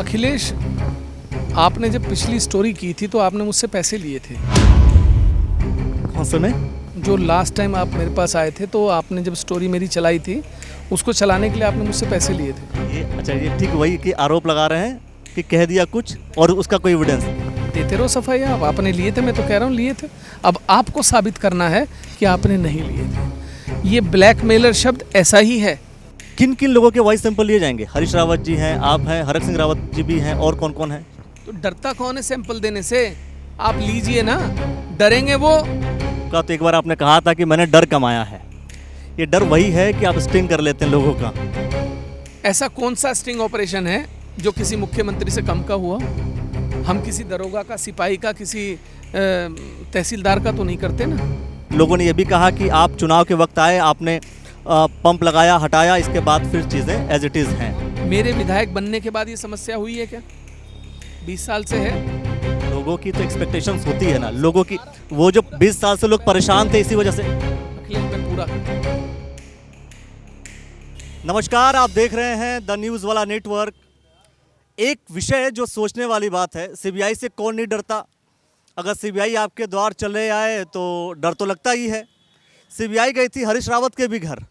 अखिलेश, आपने जब पिछली स्टोरी की थी तो आपने मुझसे पैसे लिए थे। कौन से में? जो लास्ट टाइम आप मेरे पास आए थे तो आपने जब स्टोरी मेरी चलाई थी, उसको चलाने के लिए आपने मुझसे पैसे लिए थे। ये अच्छा, ये ठीक वही कि आरोप लगा रहे हैं कि कह दिया कुछ और उसका कोई एविडेंस। देते रहो सफाई। आप आपने लिए थे, मैं तो कह रहा हूँ लिए थे। अब आपको साबित करना है कि आपने नहीं लिए थे। ये ब्लैकमेलर शब्द ऐसा ही है। किन किन लोगों के वॉइस सैंपल लिए जाएंगे? हरीश रावत जी हैं, आप हैं, हरक सिंह रावत जी भी हैं, और कौन कौन है? तो डरता कौन है सैंपल देने से? आप लीजिए ना, डरेंगे वो? का तो एक बार आपने कहा था कि मैंने डर कमाया है। ये डर वही है कि आप स्टिंग कर लेते हैं लोगों का। ऐसा कौन सा स्टिंग ऑपरेशन है जो किसी मुख्यमंत्री से कम का हुआ? हम किसी दरोगा का, सिपाही का, किसी तहसीलदार का तो नहीं करते ना। लोगों ने यह भी कहा कि आप चुनाव के वक्त आए, आपने पंप लगाया, हटाया, इसके बाद फिर चीज़ें एज इट इज़ हैं। मेरे विधायक बनने के बाद ये समस्या हुई है क्या? 20 साल से है। लोगों की तो एक्सपेक्टेशंस होती है ना, लोगों की। वो जो 20 साल से लोग परेशान थे इसी वजह से। अखिलेश, मैं पूरा नमस्कार, आप देख रहे हैं द न्यूज़ वाला नेटवर्क। एक विषय जो सोचने वाली बात है, सीबीआई से कौन नहीं डरता? अगर सीबीआई आपके द्वार चले आए तो डर तो लगता ही है। सीबीआई गई थी हरीश रावत के भी घर,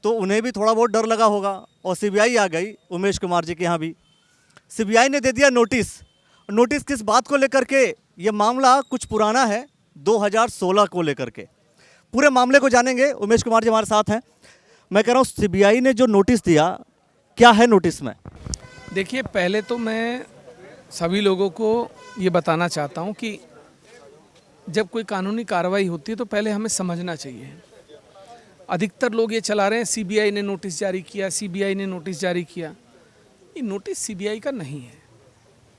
तो उन्हें भी थोड़ा बहुत डर लगा होगा। और सीबीआई आ गई उमेश कुमार जी के यहाँ भी। सीबीआई ने दे दिया नोटिस। नोटिस किस बात को लेकर के? ये मामला कुछ पुराना है, 2016 को लेकर के। पूरे मामले को जानेंगे। उमेश कुमार जी हमारे साथ हैं। मैं कह रहा हूँ, सीबीआई ने जो नोटिस दिया, क्या है नोटिस में? देखिए, पहले तो मैं सभी लोगों को ये बताना चाहता हूँ कि जब कोई कानूनी कार्रवाई होती है तो पहले हमें समझना चाहिए। अधिकतर लोग ये चला रहे हैं सीबीआई ने नोटिस जारी किया, सीबीआई ने नोटिस जारी किया। ये नोटिस सीबीआई का नहीं है।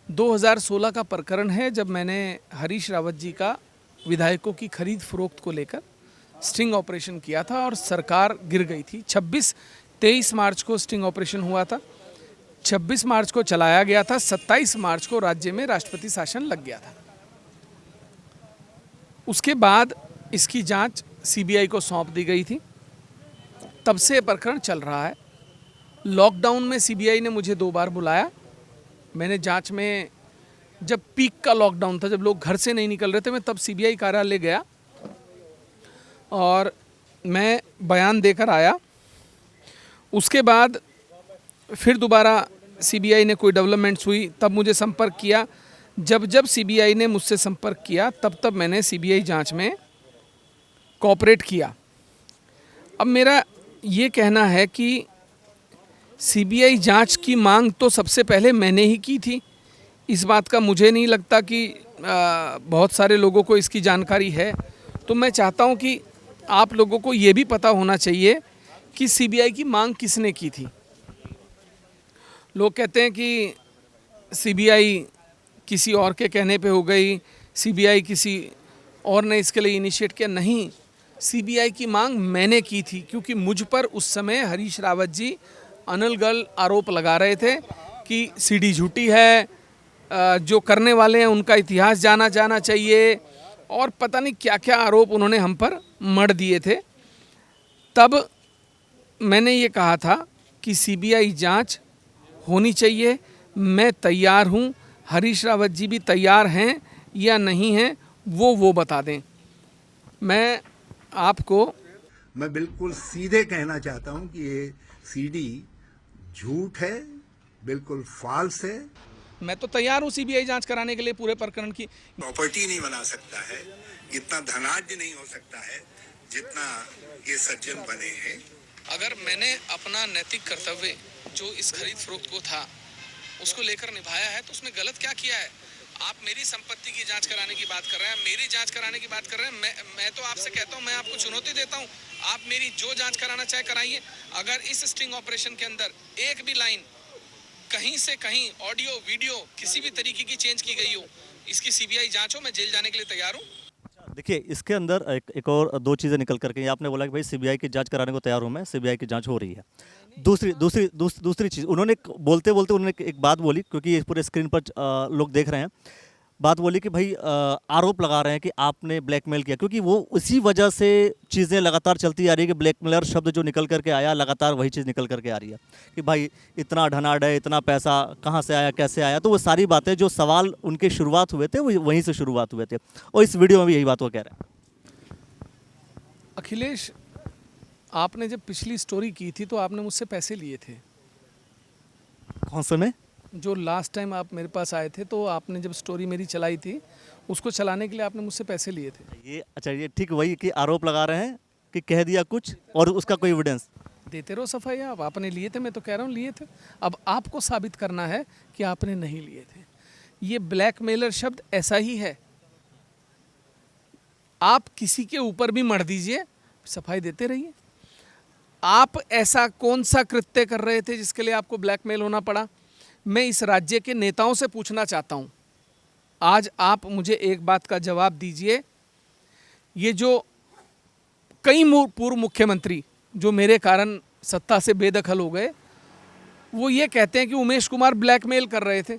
2016 का प्रकरण है, जब मैंने हरीश रावत जी का विधायकों की खरीद फरोख्त को लेकर स्टिंग ऑपरेशन किया था और सरकार गिर गई थी। 23 मार्च को स्टिंग ऑपरेशन हुआ था, 26 मार्च को चलाया गया था, 27 मार्च को राज्य में राष्ट्रपति शासन लग गया था। उसके बाद इसकी जांच सीबीआई को सौंप दी गई थी। तब से प्रकरण चल रहा है। लॉकडाउन में सीबीआई ने मुझे 2 बार बुलाया। मैंने जांच में, जब पीक का लॉकडाउन था, जब लोग घर से नहीं निकल रहे थे, मैं तब सीबीआई कार्यालय गया और मैं बयान देकर आया। उसके बाद फिर दोबारा सीबीआई ने कोई डेवलपमेंट्स हुई, तब मुझे संपर्क किया। जब सीबीआई ने मुझसे संपर्क किया, तब मैंने सीबीआई जांच में कोऑपरेट किया। अब मेरा ये कहना है कि सीबीआई जांच की मांग तो सबसे पहले मैंने ही की थी। इस बात का मुझे नहीं लगता कि बहुत सारे लोगों को इसकी जानकारी है। तो मैं चाहता हूं कि आप लोगों को ये भी पता होना चाहिए कि सीबीआई की मांग किसने की थी। लोग कहते हैं कि सीबीआई किसी और के कहने पे हो गई, सीबीआई किसी और ने इसके लिए इनिशिएट किया। नहीं, सीबीआई की मांग मैंने की थी, क्योंकि मुझ पर उस समय हरीश रावत जी अनलगल आरोप लगा रहे थे कि सीडी झूठी है, जो करने वाले हैं उनका इतिहास जाना जाना चाहिए, और पता नहीं क्या क्या आरोप उन्होंने हम पर मढ़ दिए थे। तब मैंने ये कहा था कि सीबीआई जांच होनी चाहिए। मैं तैयार हूँ, हरीश रावत जी भी तैयार हैं या नहीं हैं, वो बता दें। मैं बिल्कुल सीधे कहना चाहता हूं कि ये सीडी झूठ है, बिल्कुल फॉल्स है। मैं तो तैयार हूँ सीबीआई जांच कराने के लिए पूरे प्रकरण की। प्रॉपर्टी नहीं बना सकता है, इतना धनाढ्य नहीं हो सकता है जितना ये सज्जन बने हैं। अगर मैंने अपना नैतिक कर्तव्य जो इस खरीद फरोख्त को था उसको लेकर निभाया है, तो उसमें गलत क्या किया है? आप मेरी संपत्ति की जांच कराने की बात कर रहे हैं, मेरी जांच कराने की बात कर रहे हैं। मैं तो आपसे कहता हूं, मैं आपको चुनौती देता हूं, आप मेरी जो जांच कराना चाहे कराइए। अगर इस स्टिंग ऑपरेशन के अंदर एक भी लाइन कहीं से कहीं ऑडियो वीडियो किसी भी तरीके की चेंज की गई हो, इसकी सीबीआई जांच हो, मैं जेल जाने के लिए तैयार हूँ। देखिए, इसके अंदर एक और 2 चीज़ें निकल करके। आपने बोला कि भाई सीबीआई की जांच कराने को तैयार हूं मैं, सीबीआई की जांच हो रही है। दूसरी चीज़, उन्होंने बोलते बोलते उन्होंने एक बात बोली, क्योंकि ये पूरे स्क्रीन पर लोग देख रहे हैं। बात बोली कि भाई आरोप लगा रहे हैं कि आपने ब्लैकमेल किया, क्योंकि वो उसी वजह से चीज़ें लगातार चलती आ रही है कि ब्लैकमेलर शब्द जो निकल करके आया, लगातार वही चीज़ निकल करके आ रही है कि भाई इतना ढनाढ है, इतना पैसा कहाँ से आया, कैसे आया। तो वो सारी बातें, जो सवाल उनके शुरुआत हुए थे, वो वहीं से शुरुआत हुए थे, और इस वीडियो में भी यही बात वो कह रहे हैं। अखिलेश, आपने जब पिछली स्टोरी की थी तो आपने मुझसे पैसे लिए थे। कौन से में? जो लास्ट टाइम आप मेरे पास आए थे तो आपने जब स्टोरी मेरी चलाई थी, उसको चलाने के लिए आपने मुझसे पैसे लिए थे। ये अच्छा, ये ठीक वही कि आरोप लगा रहे हैं कि कह दिया कुछ और उसका कोई एविडेंस। देते रहो सफाई। आप आपने लिए थे, मैं तो कह रहा हूँ लिए थे। अब आपको साबित करना है कि आपने नहीं लिए थे। ये ब्लैकमेलर शब्द ऐसा ही है। आप किसी के ऊपर भी मर दीजिए, सफाई देते रहिए। आप ऐसा कौन सा कृत्य कर रहे थे जिसके लिए आपको ब्लैकमेल होना पड़ा? मैं इस राज्य के नेताओं से पूछना चाहता हूं। आज आप मुझे एक बात का जवाब दीजिए। ये जो कई पूर्व मुख्यमंत्री जो मेरे कारण सत्ता से बेदखल हो गए, वो ये कहते हैं कि उमेश कुमार ब्लैकमेल कर रहे थे।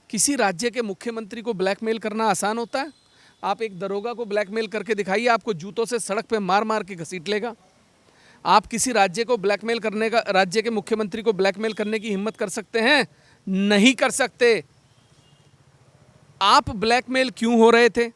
किसी राज्य के मुख्यमंत्री को ब्लैकमेल करना आसान होता है? आप एक दरोगा को ब्लैकमेल करके दिखाइए, आपको जूतों से सड़क पे मार मार के घसीट लेगा। आप किसी राज्य को ब्लैकमेल करने का, राज्य के मुख्यमंत्री को ब्लैकमेल करने की हिम्मत कर सकते हैं? नहीं कर सकते। आप ब्लैकमेल क्यों हो रहे थे?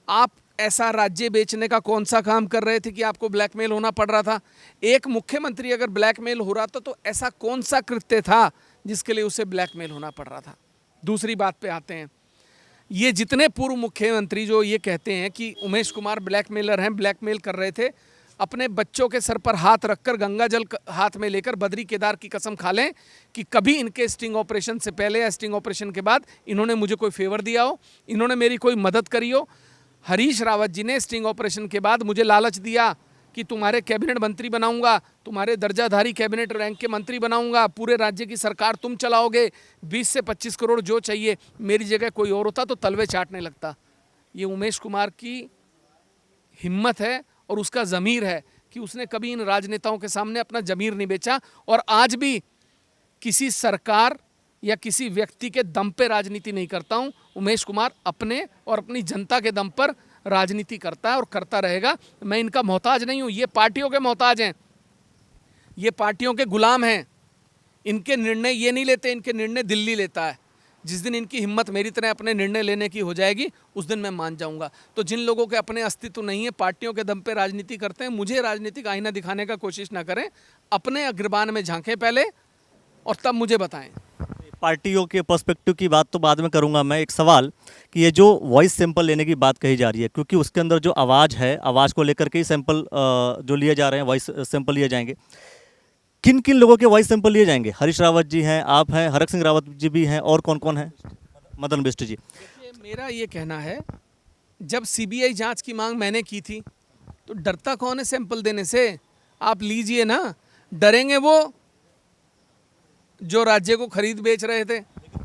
आप ऐसा राज्य बेचने का कौन सा काम कर रहे थे कि आपको ब्लैकमेल होना पड़ रहा था? एक मुख्यमंत्री अगर ब्लैकमेल हो रहा था तो ऐसा कौन सा कृत्य था जिसके लिए उसे ब्लैकमेल होना पड़ रहा था? दूसरी बात पे आते हैं। ये जितने पूर्व मुख्यमंत्री जो ये कहते हैं कि उमेश कुमार ब्लैकमेलर हैं, ब्लैकमेल कर रहे थे, अपने बच्चों के सर पर हाथ रखकर गंगा जल हाथ में लेकर बद्री केदार की कसम खा लें कि कभी इनके स्टिंग ऑपरेशन से पहले या स्टिंग ऑपरेशन के बाद इन्होंने मुझे कोई फेवर दिया हो, इन्होंने मेरी कोई मदद करी हो। हरीश रावत जी ने स्टिंग ऑपरेशन के बाद मुझे लालच दिया कि तुम्हारे कैबिनेट मंत्री बनाऊंगा, तुम्हारे दर्जाधारी कैबिनेट रैंक के मंत्री बनाऊंगा, पूरे राज्य की सरकार तुम चलाओगे, 20 से 25 करोड़ जो चाहिए। मेरी जगह कोई और होता तो तलवे चाटने लगता। ये उमेश कुमार की हिम्मत है और उसका ज़मीर है कि उसने कभी इन राजनेताओं के सामने अपना ज़मीर नहीं बेचा। और आज भी किसी सरकार या किसी व्यक्ति के दम पे राजनीति नहीं करता हूं। उमेश कुमार अपने और अपनी जनता के दम पर राजनीति करता है और करता रहेगा। मैं इनका मोहताज नहीं हूं, ये पार्टियों के मोहताज हैं, ये पार्टियों के गुलाम हैं। इनके निर्णय ये नहीं लेते, इनके निर्णय दिल्ली लेता है। जिस दिन इनकी हिम्मत मेरी तरह अपने निर्णय लेने की हो जाएगी, उस दिन मैं मान जाऊंगा। तो जिन लोगों के अपने अस्तित्व नहीं है, पार्टियों के दम पे राजनीति करते हैं, मुझे राजनीतिक आईना दिखाने का कोशिश ना करें। अपने अग्रबान में झांकें पहले और तब मुझे बताएं। पार्टियों के पर्सपेक्टिव की बात तो बाद में करूंगा। मैं एक सवाल कि ये जो वॉइस सैंपल लेने की बात कही जा रही है, क्योंकि उसके अंदर जो आवाज़ है, आवाज़ को लेकर के ही सैंपल जो लिए जा रहे हैं, वॉइस सैंपल लिए जाएंगे। किन किन लोगों के वॉइस सैंपल लिए जाएंगे? हरीश रावत जी हैं, आप हैं, हरक सिंह रावत जी भी हैं, और कौन कौन है? मदन बिष्ट जी। मेरा ये कहना है, जब सीबीआई जांच की मांग मैंने की थी तो डरता कौन है सैंपल देने से? आप लीजिए ना। डरेंगे वो जो राज्य को खरीद बेच रहे थे?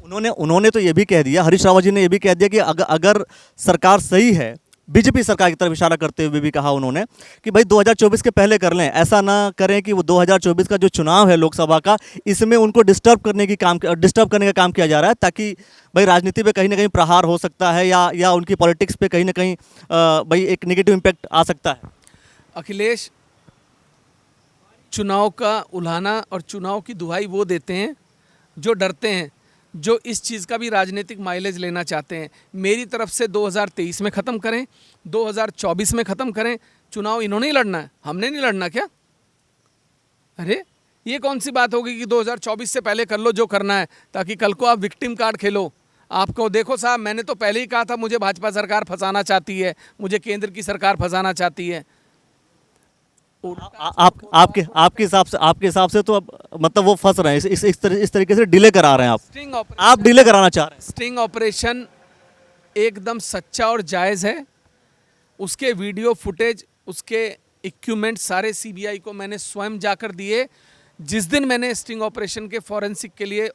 उन्होंने तो ये भी कह दिया, हरीश रावत जी ने ये भी कह दिया कि अगर सरकार सही है, बीजेपी सरकार की तरफ इशारा करते हुए भी कहा उन्होंने कि भाई 2024 के पहले कर लें, ऐसा ना करें कि वो 2024 का जो चुनाव है लोकसभा का, इसमें उनको डिस्टर्ब करने का काम किया जा रहा है, ताकि भाई राजनीति पे कहीं ना कहीं प्रहार हो सकता है या उनकी पॉलिटिक्स पे कहीं ना कहीं भाई एक नेगेटिव इम्पैक्ट आ सकता है। अखिलेश, चुनाव का उल्हाना और चुनाव की दुहाई वो देते हैं जो डरते हैं, जो इस चीज़ का भी राजनीतिक माइलेज लेना चाहते हैं। मेरी तरफ से 2023 में ख़त्म करें, 2024 में ख़त्म करें। चुनाव इन्होंने ही लड़ना है, हमने नहीं लड़ना क्या? अरे ये कौन सी बात होगी कि 2024 से पहले कर लो जो करना है, ताकि कल को आप विक्टिम कार्ड खेलो। आपको देखो साहब, मैंने तो पहले ही कहा था मुझे भाजपा सरकार फंसाना चाहती है, मुझे केंद्र की सरकार फंसाना चाहती है। आपके हिसाब से तो अब मतलब वो फंस रहे हैं, इस तरीके से डिले करा रहे हैं। आप डिले कराना चाह रहे हैं। स्टिंग ऑपरेशन एकदम सच्चा और जायज़ है। उसके वीडियो फुटेज, उसके इक्विपमेंट सारे सीबीआई को मैंने स्वयं जाकर दिए। जिस दिन मैंने स्टिंग ऑपरेशन के फॉरेंसिक के लिए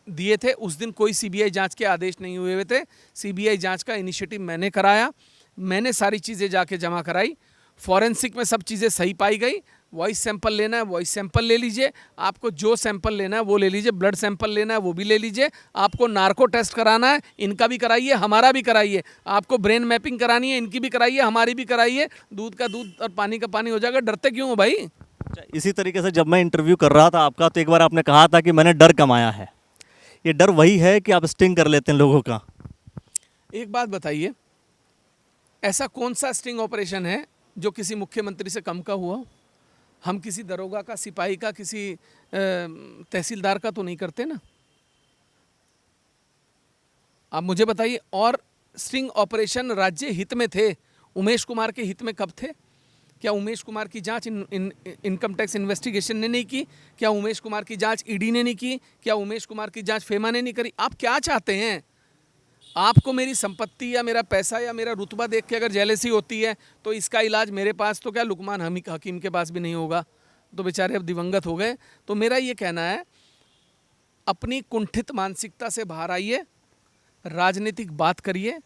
दिए थे, उस दिन कोई सीबीआई जांच के आदेश नहीं हुए थे। सीबीआई जांच का इनिशिएटिव मैंने कराया, मैंने सारी चीज़ें जाके जमा कराई। फॉरेंसिक में सब चीज़ें सही पाई गई। वॉइस सैंपल लेना है वॉइस सैंपल ले लीजिए, आपको जो सैंपल लेना है वो ले लीजिए, ब्लड सैंपल लेना है वो भी ले लीजिए, आपको नार्को टेस्ट कराना है इनका भी कराइए, हमारा भी कराइए, आपको ब्रेन मैपिंग करानी है इनकी भी कराइए, हमारी भी कराइए, दूध का दूध और पानी का पानी हो जाएगा। डरते क्यों हो भाई? अच्छा, इसी तरीके से जब मैं इंटरव्यू कर रहा था आपका, तो एक बार आपने कहा था कि मैंने डर कमाया है। ये डर वही है कि आप स्टिंग कर लेते हैं लोगों का? एक बात बताइए, ऐसा कौन सा स्टिंग ऑपरेशन है जो किसी मुख्यमंत्री से कम का हुआ हो? हम किसी दरोगा का, सिपाही का, किसी तहसीलदार का तो नहीं करते ना। आप मुझे बताइए, और स्टिंग ऑपरेशन राज्य हित में थे, उमेश कुमार के हित में कब थे? क्या उमेश कुमार की जांच इनकम टैक्स इन्वेस्टिगेशन ने नहीं की? क्या उमेश कुमार की जांच ईडी ने नहीं की? क्या उमेश कुमार की जांच फेमा ने नहीं करी? आप क्या चाहते हैं? आपको मेरी संपत्ति या मेरा पैसा या मेरा रुतबा देख के अगर जेलसी होती है तो इसका इलाज मेरे पास तो क्या लुकमान हकीम के पास भी नहीं होगा, तो बेचारे अब दिवंगत हो गए। तो मेरा ये कहना है, अपनी कुंठित मानसिकता से बाहर आइए, राजनीतिक बात करिए।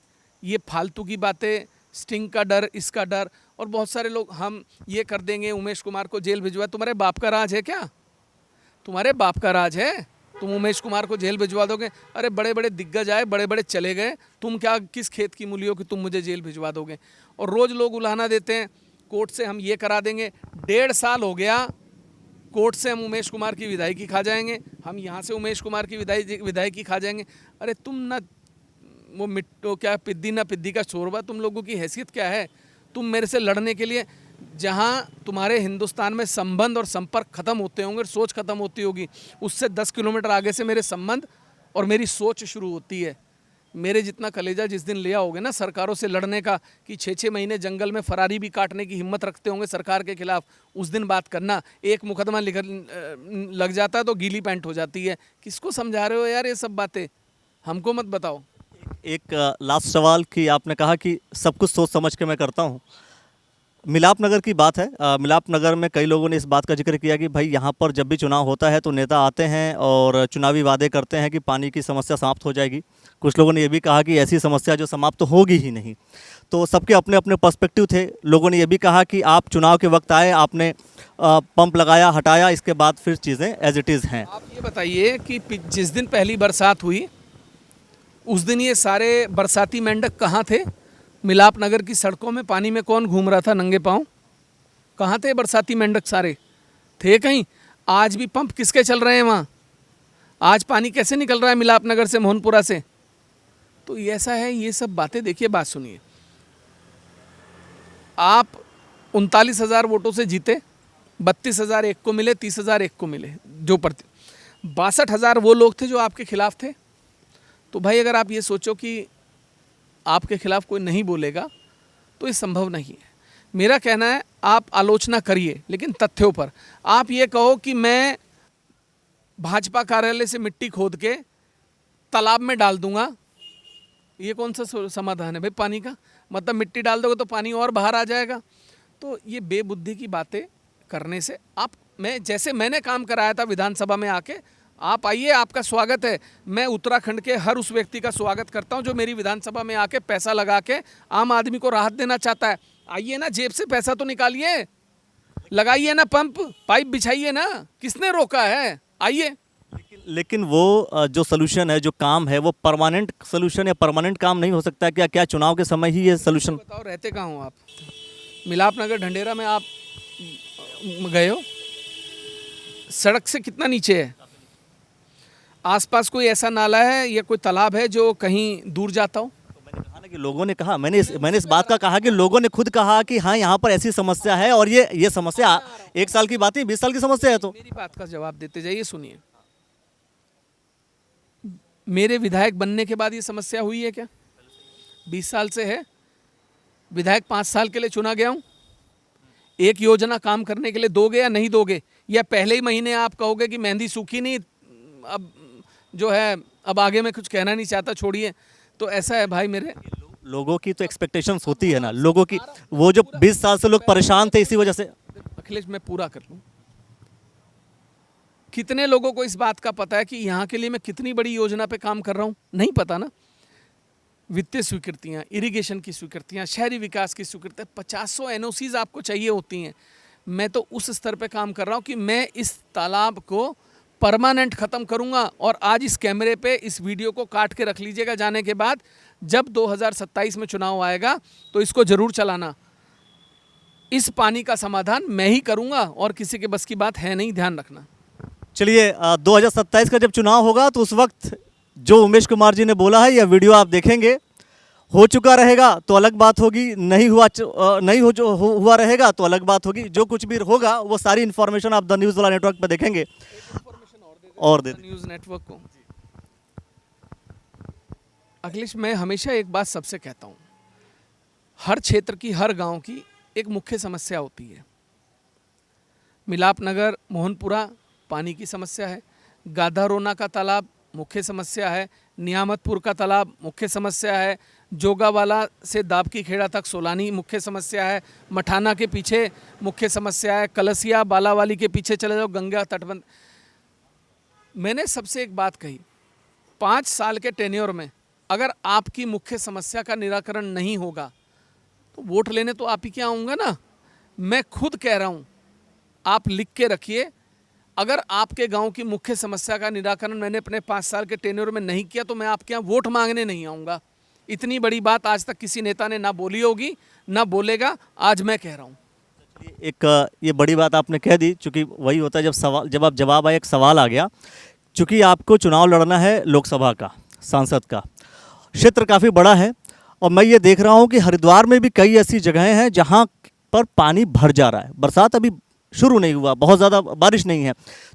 ये फालतू की बातें, स्टिंग का डर, इसका डर, और बहुत सारे लोग हम ये कर देंगे, उमेश कुमार को जेल भिजवा। तुम्हारे बाप का राज है क्या? तुम्हारे बाप का राज है? तुम उमेश कुमार को जेल भिजवा दोगे? अरे बड़े बड़े दिग्गज आए, बड़े बड़े चले गए, तुम क्या किस खेत की मूली हो कि तुम मुझे जेल भिजवा दोगे? और रोज़ लोग उलाहना देते हैं कोर्ट से हम ये करा देंगे। 1.5 साल हो गया, कोर्ट से हम उमेश कुमार की विदायगी खा जाएंगे, हम यहाँ से उमेश कुमार की विदायगी खा जाएंगे। अरे तुम ना वो मिट्टो क्या पिद्दी ना पिद्दी का शोरबा, तुम लोगों की हैसियत क्या है? तुम मेरे से लड़ने के लिए, जहाँ तुम्हारे हिंदुस्तान में संबंध और संपर्क खत्म होते होंगे, सोच खत्म होती होगी, उससे 10 किलोमीटर आगे से मेरे संबंध और मेरी सोच शुरू होती है। मेरे जितना कलेजा जिस दिन ले आओगे ना सरकारों से लड़ने का, कि 6-6 महीने जंगल में फरारी भी काटने की हिम्मत रखते होंगे सरकार के खिलाफ, उस दिन बात करना। एक मुकदमा लग जाता है तो गीली पैंट हो जाती है। किसको समझा रहे हो यार ये सब बातें? हमको मत बताओ। एक लास्ट सवाल कि आपने कहा कि सब कुछ सोच समझ के मैं करता हूँ। मिलाप नगर की बात है, मिलाप नगर में कई लोगों ने इस बात का जिक्र किया कि भाई यहाँ पर जब भी चुनाव होता है तो नेता आते हैं और चुनावी वादे करते हैं कि पानी की समस्या समाप्त हो जाएगी। कुछ लोगों ने ये भी कहा कि ऐसी समस्या जो समाप्त तो होगी ही नहीं। तो सबके अपने अपने पर्सपेक्टिव थे। लोगों ने ये भी कहा कि आप चुनाव के वक्त आए, आपने पंप लगाया, हटाया, इसके बाद फिर चीज़ें एज इट इज़ हैं। आप ये बताइए कि जिस दिन पहली बरसात हुई उस दिन ये सारे बरसाती मेंढक कहाँ थे? मिलाप नगर की सड़कों में पानी में कौन घूम रहा था नंगे पाँव? कहाँ थे बरसाती मेंढक? सारे थे कहीं? आज भी पंप किसके चल रहे हैं वहाँ? आज पानी कैसे निकल रहा है मिलाप नगर से, मोहनपुरा से? तो ये ऐसा है, ये सब बातें। देखिए, बात सुनिए, आप 39,000 वोटों से जीते, 32,000 एक को मिले, 30,000 एक को मिले, जो 62,000 वो लोग थे जो आपके खिलाफ थे। तो भाई अगर आप ये सोचो कि आपके खिलाफ कोई नहीं बोलेगा तो ये संभव नहीं है। मेरा कहना है आप आलोचना करिए लेकिन तथ्यों पर। आप ये कहो कि मैं भाजपा कार्यालय से मिट्टी खोद के तालाब में डाल दूंगा, ये कौन सा समाधान है भाई पानी का? मतलब मिट्टी डाल दोगे तो पानी और बाहर आ जाएगा। तो ये बेबुद्धि की बातें करने से मैंने काम कराया था विधानसभा में आके, आप आइए, आपका स्वागत है। मैं उत्तराखंड के हर उस व्यक्ति का स्वागत करता हूं जो मेरी विधानसभा में आके पैसा लगा के आम आदमी को राहत देना चाहता है। आइए ना, जेब से पैसा तो निकालिए, लगाइए ना पंप, पाइप बिछाइए ना, किसने रोका है? आइए। लेकिन वो जो सोल्यूशन है, जो काम है, वो परमानेंट सोल्यूशन या परमानेंट काम नहीं हो सकता क्या? क्या चुनाव के समय ही ये सोल्यूशन? बताओ, रहते कहाँ हो आप? मिलाप नगर ढंडेरा में आप गए हो? सड़क से कितना नीचे है? आसपास कोई ऐसा नाला है या कोई तालाब है जो कहीं दूर जाता हो? तो मैंने कहा ना कि लोगों ने कहा, मैंने इस बात का कहा कि लोगों ने खुद कहा कि हाँ यहाँ पर ऐसी समस्या है, और ये समस्या 1 साल की बात है, 20 साल की समस्या है। तो मेरी बात का जवाब देते जाइए, सुनिए। मेरे विधायक बनने के बाद ये समस्या हुई है क्या? 20 साल से है। विधायक 5 साल के लिए चुना गया हूँ। एक योजना काम करने के लिए दोगे या नहीं दोगे? या पहले ही महीने आप कहोगे कि मेहंदी सूखी नहीं, अब जो है अब आगे मैं कुछ कहना नहीं चाहता, छोड़िए। तो ऐसा है भाई, मेरे लोगों की तो एक्सपेक्टेशंस होती है ना, लोगों की। वो जो 20 साल से लोग परेशान थे इसी वजह से। अखिलेश, मैं पूरा कर लूँ। कितने लोगों को इस बात का पता है कि यहाँ के लिए मैं कितनी बड़ी योजना पे काम कर रहा हूँ? नहीं पता ना। वित्तीय स्वीकृतियाँ, इरिगेशन की स्वीकृतियाँ, शहरी विकास की स्वीकृतियाँ, 50 एनओसीज आपको चाहिए होती हैं। मैं तो उस स्तर पे काम कर रहा हूँ कि मैं इस तालाब को परमानेंट ख़त्म करूँगा। और आज इस कैमरे पे इस वीडियो को काट के रख लीजिएगा, जाने के बाद जब 2027 में चुनाव आएगा तो इसको ज़रूर चलाना। इस पानी का समाधान मैं ही करूँगा और किसी के बस की बात है नहीं, ध्यान रखना। चलिए 2027 का जब चुनाव होगा तो उस वक्त जो उमेश कुमार जी ने बोला है यह वीडियो आप देखेंगे। हो चुका रहेगा तो अलग बात होगी, नहीं हुआ रहेगा तो अलग बात होगी। जो कुछ भी होगा वो सारी इन्फॉर्मेशन आप द न्यूज़ वाला नेटवर्क पर देखेंगे। और दे न्यूज़ नेटवर्क को अखिलेश, मैं हमेशा एक बात सबसे कहता हूँ, हर क्षेत्र की, हर गांव की एक मुख्य समस्या होती है। मिलाप नगर, मोहनपुरा पानी की समस्या है, गाधारोना का तालाब मुख्य समस्या है, नियामतपुर का तालाब मुख्य समस्या है, जोगावाला से दाबकी खेड़ा तक सोलानी मुख्य समस्या है, मठाना के पीछे मुख्य समस्या है, कलसिया बालावाली के पीछे चले जाओ, गंगा तटबंध। मैंने सबसे एक बात कही, 5 साल के टेन्योर में अगर आपकी मुख्य समस्या का निराकरण नहीं होगा तो वोट लेने तो आप ही क्या आऊँगा ना। मैं खुद कह रहा हूँ, आप लिख के रखिए, अगर आपके गांव की मुख्य समस्या का निराकरण मैंने अपने 5 साल के टेन्योर में नहीं किया तो मैं आपके यहाँ वोट मांगने नहीं आऊँगा। इतनी बड़ी बात आज तक किसी नेता ने ना बोली होगी, ना बोलेगा, आज मैं कह रहा हूँ। एक ये बड़ी बात आपने कह दी, चूँकि वही होता है जब आप जवाब आए, एक सवाल आ गया। चूँकि आपको चुनाव लड़ना है लोकसभा का, सांसद का, क्षेत्र काफ़ी बड़ा है और मैं ये देख रहा हूँ कि हरिद्वार में भी कई ऐसी जगहें हैं जहाँ पर पानी भर जा रहा है। बरसात अभी शुरू नहीं हुआ, बहुत ज़्यादा बारिश नहीं है,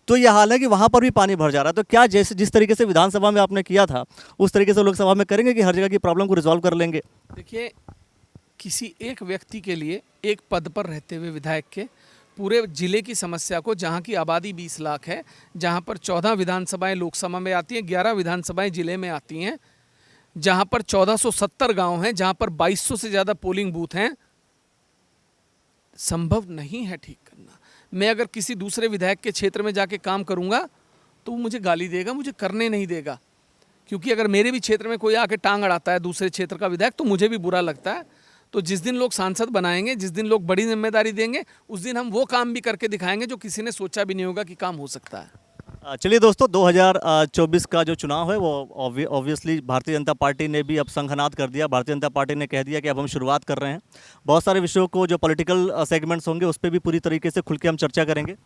तो यह हाल है कि वहाँ पर भी पानी भर जा रहा है। तो क्या जिस तरीके से विधानसभा में आपने किया था उस तरीके से लोकसभा में करेंगे कि हर जगह की प्रॉब्लम को रिजॉल्व कर लेंगे? देखिए, किसी एक व्यक्ति के लिए एक पद पर रहते हुए विधायक के पूरे जिले की समस्या को, जहाँ की आबादी 20 लाख है, जहाँ पर 14 विधानसभाएं लोकसभा में आती हैं, 11 विधानसभाएं जिले में आती हैं, जहाँ पर 1470 गांव हैं, जहाँ पर 2200 से ज़्यादा पोलिंग बूथ हैं, संभव नहीं है ठीक करना। मैं अगर किसी दूसरे विधायक के क्षेत्र में जाके काम करूंगा तो वो मुझे गाली देगा, मुझे करने नहीं देगा। क्योंकि अगर मेरे भी क्षेत्र में कोई आके टांग अड़ाता है दूसरे क्षेत्र का विधायक तो मुझे भी बुरा लगता है। तो जिस दिन लोग सांसद बनाएंगे, जिस दिन लोग बड़ी जिम्मेदारी देंगे, उस दिन हम वो काम भी करके दिखाएंगे जो किसी ने सोचा भी नहीं होगा कि काम हो सकता है। चलिए दोस्तों, 2024 का जो चुनाव है वो ऑब्वियसली भारतीय जनता पार्टी ने भी अब संघनाद कर दिया। भारतीय जनता पार्टी ने कह दिया कि अब हम शुरुआत कर रहे हैं। बहुत सारे विषयों को, जो पॉलिटिकल सेगमेंट्स होंगे, उस पर भी पूरी तरीके से खुल के हम चर्चा करेंगे।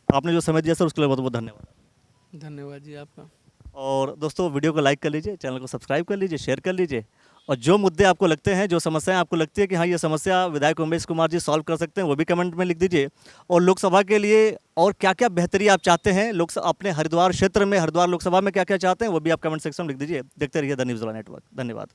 आपने जो समय दिया सर उसके लिए बहुत बहुत धन्यवाद। धन्यवाद जी आपका। और दोस्तों, वीडियो को लाइक कर लीजिए, चैनल को सब्सक्राइब कर लीजिए, शेयर कर लीजिए। और जो मुद्दे आपको लगते हैं, जो समस्याएं आपको लगती है कि हाँ ये समस्या विधायक उमेश कुमार जी सॉल्व कर सकते हैं, वो भी कमेंट में लिख दीजिए। और लोकसभा के लिए और क्या क्या बेहतरी आप चाहते हैं लोकसभा, अपने हरिद्वार क्षेत्र में, हरिद्वार लोकसभा में क्या क्या चाहते हैं, वो भी आप कमेंट सेक्शन में लिख दीजिए। देखते रहिए द न्यूज़ वाला नेटवर्क। धन्यवाद।